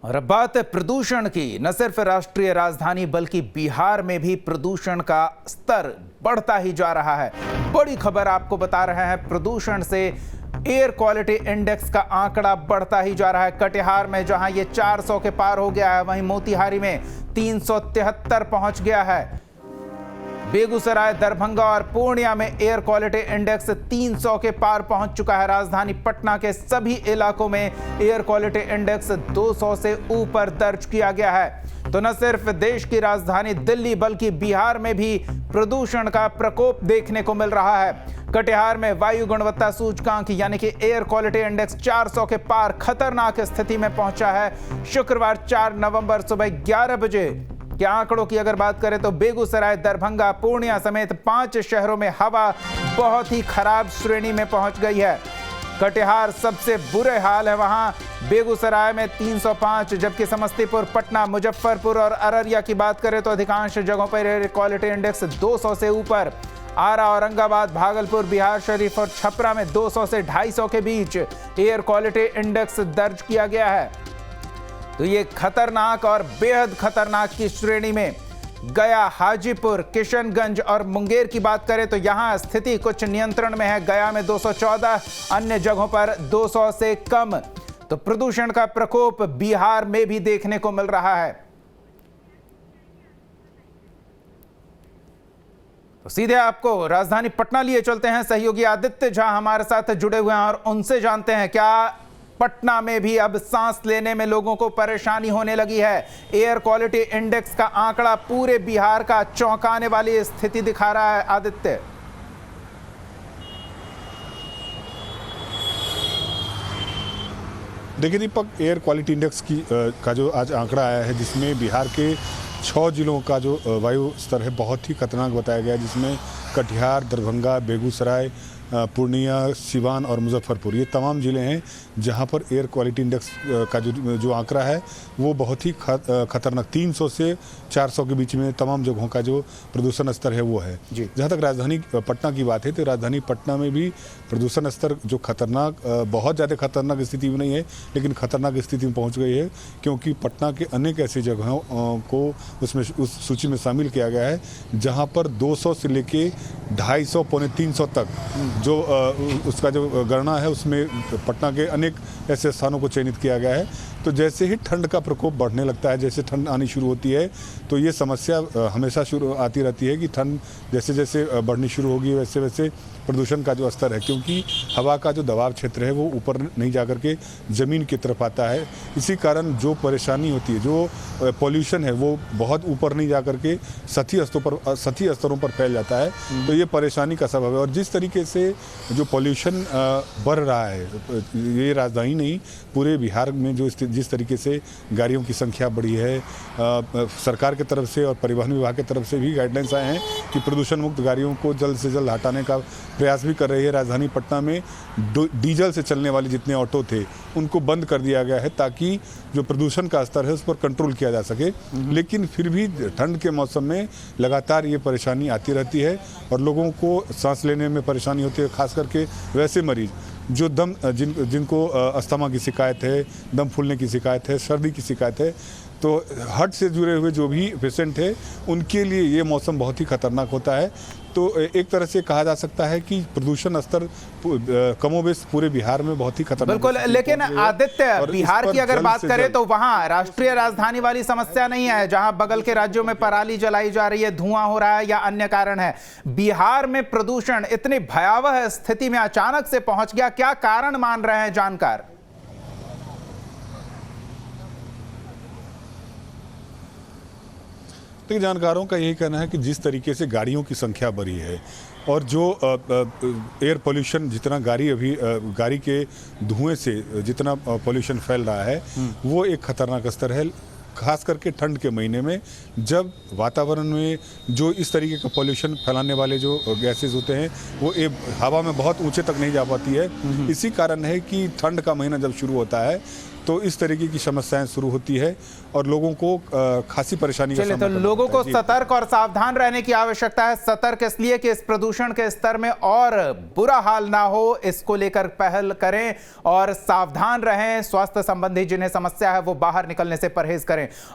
और अब बात है प्रदूषण की। न सिर्फ राष्ट्रीय राजधानी बल्कि बिहार में भी प्रदूषण का स्तर बढ़ता ही जा रहा है। बड़ी खबर आपको बता रहे हैं, प्रदूषण से एयर क्वालिटी इंडेक्स का आंकड़ा बढ़ता ही जा रहा है। कटिहार में जहां ये 400 के पार हो गया है, वहीं मोतिहारी में 373 पहुंच गया है। बेगूसराय, दरभंगा और पूर्णिया में एयर क्वालिटी इंडेक्स 300 के पार पहुंच चुका है। राजधानी पटना के सभी इलाकों में एयर क्वालिटी इंडेक्स 200 से ऊपर दर्ज किया गया है। तो न सिर्फ देश की राजधानी दिल्ली बल्कि बिहार में भी प्रदूषण का प्रकोप देखने को मिल रहा है। कटिहार में वायु गुणवत्ता सूचकांक यानी कि एयर क्वालिटी इंडेक्स 400 के पार खतरनाक स्थिति में पहुंचा है। शुक्रवार 4 नवंबर सुबह 11 बजे के आंकड़ों की अगर बात करें तो बेगूसराय, दरभंगा, पूर्णिया समेत 5 शहरों में हवा बहुत ही खराब श्रेणी में पहुंच गई है। कटिहार सबसे बुरे हाल है, वहां बेगूसराय में 305, जबकि समस्तीपुर, पटना, मुजफ्फरपुर और अररिया की बात करें तो अधिकांश जगहों पर एयर क्वालिटी इंडेक्स 200 से ऊपर। आरा, औरंगाबाद, भागलपुर, बिहार शरीफ और छपरा में 200 से 250 के बीच एयर क्वालिटी इंडेक्स दर्ज किया गया है। तो ये खतरनाक और बेहद खतरनाक की श्रेणी में गया, हाजीपुर, किशनगंज और मुंगेर की बात करें तो यहां स्थिति कुछ नियंत्रण में है। गया में 214, अन्य जगहों पर 200 से कम। तो प्रदूषण का प्रकोप बिहार में भी देखने को मिल रहा है। तो सीधे आपको राजधानी पटना लिए चलते हैं। सहयोगी आदित्य झा हमारे साथ जुड़े हुए हैं और उनसे जानते हैं क्या पटना में भी अब सांस लेने में लोगों को परेशानी होने लगी है। एयर क्वालिटी इंडेक्स का आंकड़ा पूरे बिहार का चौंकाने वाली स्थिति दिखा रहा है। आदित्य, देखिए दीपक, एयर क्वालिटी इंडेक्स का जो आज आंकड़ा आया है, जिसमें बिहार के 6 जिलों का जो वायु स्तर है बहुत ही खतरनाक बताया गया है, जिसमें कटिहार, दरभंगा, बेगूसराय, पूर्णिया, सिवान और मुजफ्फरपुर, ये तमाम ज़िले हैं जहां पर एयर क्वालिटी इंडेक्स का जो आंकड़ा है वो बहुत ही खतरनाक 300 से 400 के बीच में तमाम जगहों का जो प्रदूषण स्तर है वो है। जहां तक राजधानी पटना की बात है तो राजधानी पटना में भी प्रदूषण स्तर जो खतरनाक, बहुत ज़्यादा खतरनाक स्थिति में नहीं है लेकिन खतरनाक स्थिति में पहुँच गई है, क्योंकि पटना के अनेक ऐसी जगहों को उसमें उस सूची में शामिल किया गया है जहाँ पर 200 से लेके 250, पौने 300 तक जो उसका जो गणना है उसमें पटना के अनेक ऐसे स्थानों को चयनित किया गया है। तो जैसे ही ठंड का प्रकोप बढ़ने लगता है, जैसे ठंड आनी शुरू होती है तो ये समस्या हमेशा शुरू आती रहती है कि ठंड जैसे जैसे बढ़नी शुरू होगी वैसे वैसे प्रदूषण का जो स्तर है, क्योंकि हवा का जो दबाव क्षेत्र है वो ऊपर नहीं जा कर के ज़मीन की तरफ आता है। इसी कारण जो परेशानी होती है, जो पॉल्यूशन है वो बहुत ऊपर नहीं जा कर के सतही स्तरों पर फैल जाता है, तो ये परेशानी का सबब है। और जिस तरीके से जो पॉल्यूशन बढ़ रहा है, ये राजधानी नहीं पूरे बिहार में जो जिस तरीके से गाड़ियों की संख्या बढ़ी है, सरकार की तरफ से और परिवहन विभाग की तरफ से भी गाइडलाइंस आए हैं कि प्रदूषण मुक्त गाड़ियों को जल्द से जल्द हटाने का प्रयास भी कर रही है। राजधानी पटना में डीजल से चलने वाले जितने ऑटो थे उनको बंद कर दिया गया है ताकि जो प्रदूषण का स्तर है उस पर कंट्रोल किया जा सके। लेकिन फिर भी ठंड के मौसम में लगातार ये परेशानी आती रहती है और लोगों को सांस लेने में परेशानी होती है, खास करके वैसे मरीज जो जिनको अस्थमा की शिकायत है, दम फूलने की शिकायत है, सर्दी की शिकायत है, तो हार्ट से जुड़े हुए जो भी पेशेंट है उनके लिए ये मौसम बहुत ही खतरनाक होता है। तो एक तरह से कहा जा सकता है कि प्रदूषण स्तर कमोबेश पूरे बिहार में बहुत ही खतरनाक। बिल्कुल, लेकिन आदित्य, बिहार की अगर बात करें तो वहां राष्ट्रीय राजधानी वाली समस्या नहीं है, जहां बगल के राज्यों में पराली जलाई जा रही है, धुआं हो रहा है या अन्य कारण है। बिहार में प्रदूषण इतनी भयावह स्थिति में अचानक से पहुंच गया, क्या कारण मान रहे हैं जानकार? लेकिन जानकारों का यही कहना है कि जिस तरीके से गाड़ियों की संख्या बढ़ी है और जो एयर पोल्यूशन, जितना गाड़ी के धुएं से जितना पोल्यूशन फैल रहा है वो एक खतरनाक स्तर है। खास करके ठंड के महीने में जब वातावरण में जो इस तरीके का पोल्यूशन फैलाने वाले जो गैसेज होते हैं वो हवा में बहुत ऊंचे तक नहीं जा पाती है। इसी कारण है कि ठंड का महीना जब शुरू होता है तो इस तरीके की समस्याएं शुरू होती है और लोगों को खासी परेशानी का चलिए, तो सामना करना लोगों पड़ता को है। जी। सतर्क और सावधान रहने की आवश्यकता है। सतर्क इसलिए कि इस प्रदूषण के स्तर में और बुरा हाल ना हो, इसको लेकर पहल करें और सावधान रहें। स्वास्थ्य संबंधी जिन्हें समस्या है वो बाहर निकलने से परहेज करें।